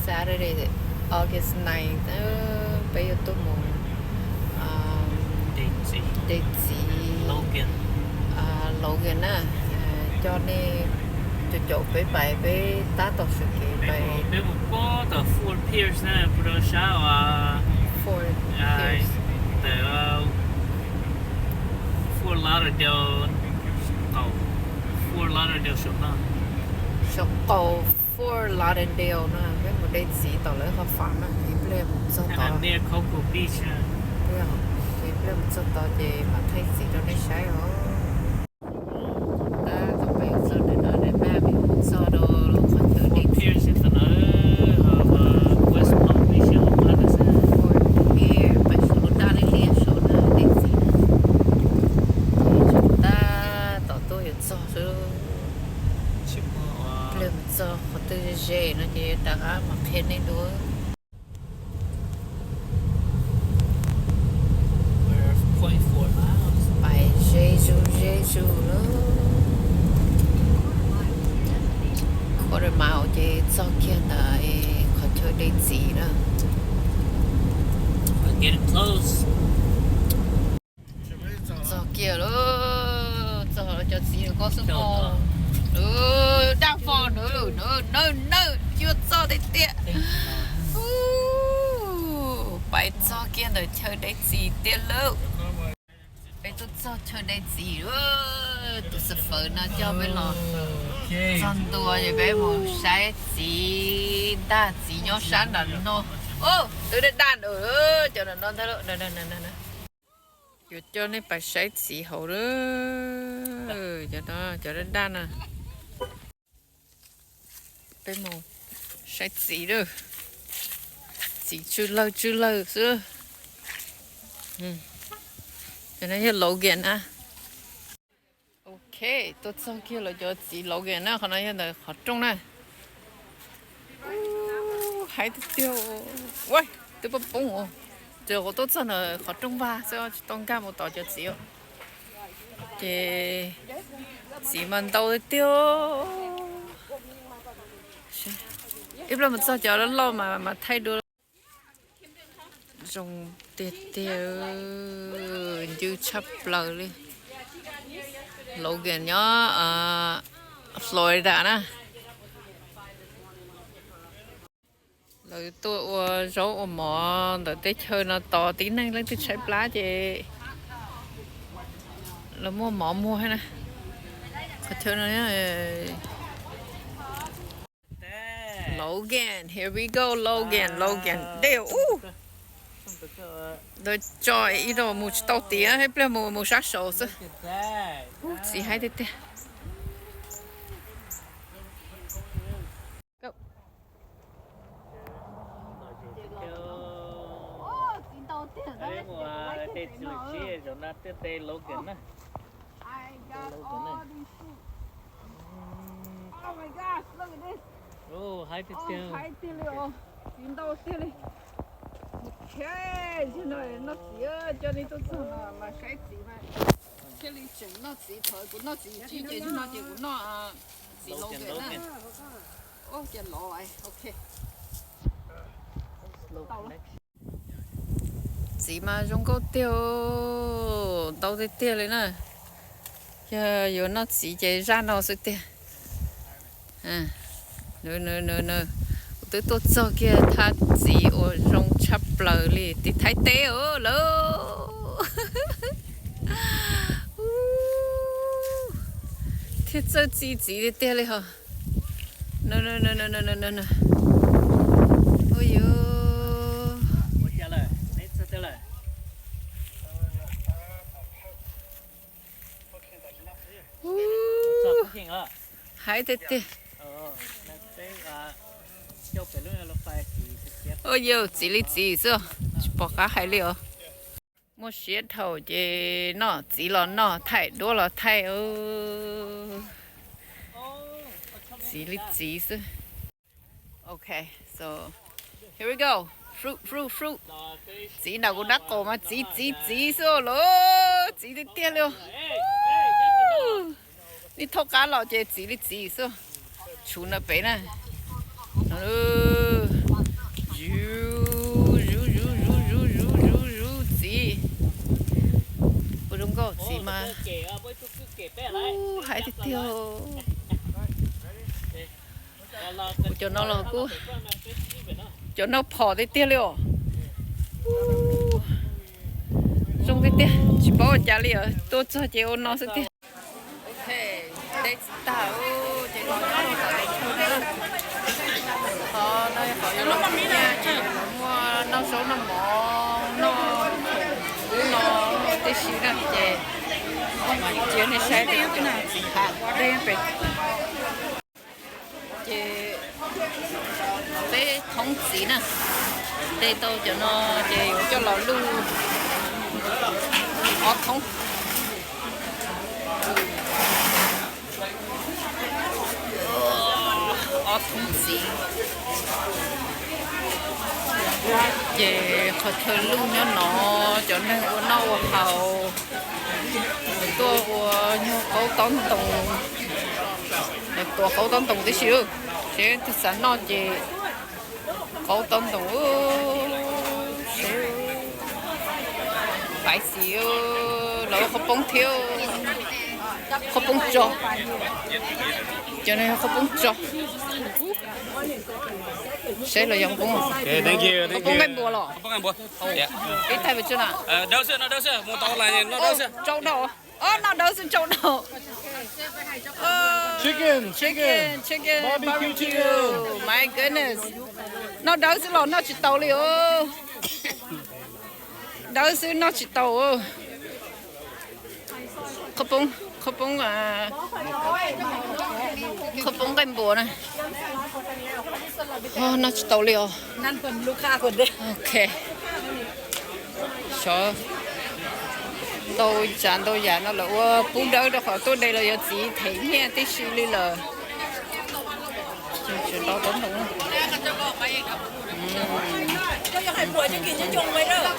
Saturday, August 9th. Bây giờ tôi muốn địa chỉ Logan. Logan á, cho nên chỗ với bài với ta tổ sự kiện bài. Bây giờ có tờ Ford Pierce nè, bữa đó sao Ford Pierce. Tờ Fort Lauderdale, Fort Lauderdale số nào? Số cầu Fort Lauderdale nè, với một địa chỉ tàu lấy hợp pháp nè, thì bây giờ một số tàu. Near Cocoa Beach nè. Bây giờ một số tàu gì mà thấy gì đó để sai hả? Dễ nó chỉ đã mặc hết nên đuôi. We're 0.4 miles. Bài Jeju nữa. Quarter mile chỉ cho kia là có chơi đến gì đó. We're getting close. Cho kia đó, cho gì có sức không? Đang phò nữa, chưa cho đến tiện. Bài cho kia rồi chơi đến gì tiện lâu. Bây tôi cho chơi đến gì nữa. Tôi sẽ phở nó cho bên lò. Chọn đùa rồi bé một sai gì ta chỉ nhau sáng là nó. Tôi đã đàn ở cho nó non thế đó. Nè. Cho nên phải sai gì hậu đó. Cho nó đàn à. Bên màu sai gì đó. Chỉ chưa lâu xưa. Cho nên là Logan á. Ok, tôi sau kia là cho chị Logan á, còn nó hiện tại khó trông này. Hai đứa tiêu. Ui, tôi bắt bông rồi. Giờ tôi chân là khó trông ba, cho tông ca một tỏ cho chị ạ. Chị mình đâu tiêu. Ít là một sao cho nó lo mà thay đổi. Dùng tiệt tiêu như chắp lờ đi. Logan nhá, Florida nè. Rồi tôi rau mỏ để tới chơi nó to tí năng lên tới trái lá chị. Là mua hay nè. Có chơi nó nhá. Logan, here we go, Logan. Đều. Rồi cho ý đồ một tàu tía hay là một sát sổ chứ. Chị hay thế thế. Go. Oh my gosh, look at this. Oh, hai tiêu. Hai tiêu rồi. Chín đầu tiêu đi. Okay, cho nên nó chỉ cho nên tôi cho là cái gì mà. Cái lý chỉnh nó chỉ thời của nó chỉ cho nó chỉ của nó chỉ lâu cái nè. Ô, cái lỗ lại. Ok. Chỉ mà dùng câu tiêu đâu thì tiêu lên nè. Giờ nó chỉ ra nó sẽ tiêu. Nè. Tôi cho kia thà chỉ ở trong chắp lờ li thì thấy té ở lỡ. Thế cho chỉ để té li hả? Nè. Ôi yo. Hai té. Ôi yo, chỉ lý chỉ sao? Bỏ cá hay liệu? Một xe thầu chứ nó chỉ là nó thay đua là thay chỉ lý chỉ sao? Okay, so here we go. Fruit. Chỉ nào cũng đắt cổ mà chỉ sao lố, chỉ đi tiền luôn. Đi thâu cá lò chứ chỉ lý chỉ sao? Chú nó bé nè. gì bữa đúng có gì mà hai thịt tiêu cho nó là cú cho nó phò thịt tiêu liệu dùng thịt tiêu chỉ bảo trả liệu tôi cho chị ôn nó sẽ tiêu ok đây tao chị nói nó là đây thôi nữa nó hỏi nó làm gì nha chị mua nó số nó mỏ nó cái gì đó chị chuyện này sai đấy cái nào chị hàng đây phải chị bé thống gì nè đây tôi cho nó chị cho nó lưu ở thống ở thống gì chị họ chơi lưu nó cho nên nó hậu tôi nhau cấu tón tổng tôi cấu tón tổng tí xíu sẽ thực sản nó chị cấu tón tổng phải xíu lỡ không bông thiếu không bông cho nên không bông cho sẽ là dòng bông Okay, thank you. không bông bùa lọ Không ăn bữa. Dạ. ít thay về chưa nào Đâu xưa, mua to là nó đâu xưa. trâu đầu nó đâu xưa trâu đầu Chicken. barbecue chicken my goodness nó đâu xưa lọ nó chỉ tàu liu đâu xưa nó chỉ tàu không bông không bông cái bùa này nó chỉ tàu liu Nan phần Luca còn đấy. ok cho tôi chán tôi già nó là bún đỡ đó họ tôi đây là giờ chỉ thấy nghe tí xíu đi là chuyện đó tốn đúng không Cho những hải bùa những kỳ cho chung với đó.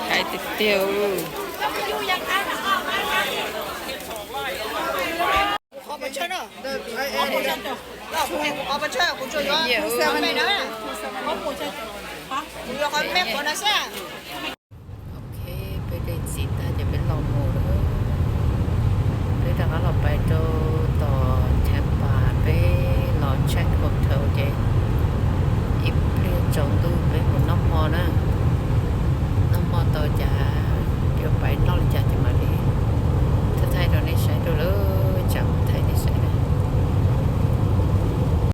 hai thịt tiêu Họ bánh chơi nữa. Họ bánh chơi cũng chơi đó. Sao mày nói à? Họ bánh chơi. Họ mẹ của nó sao?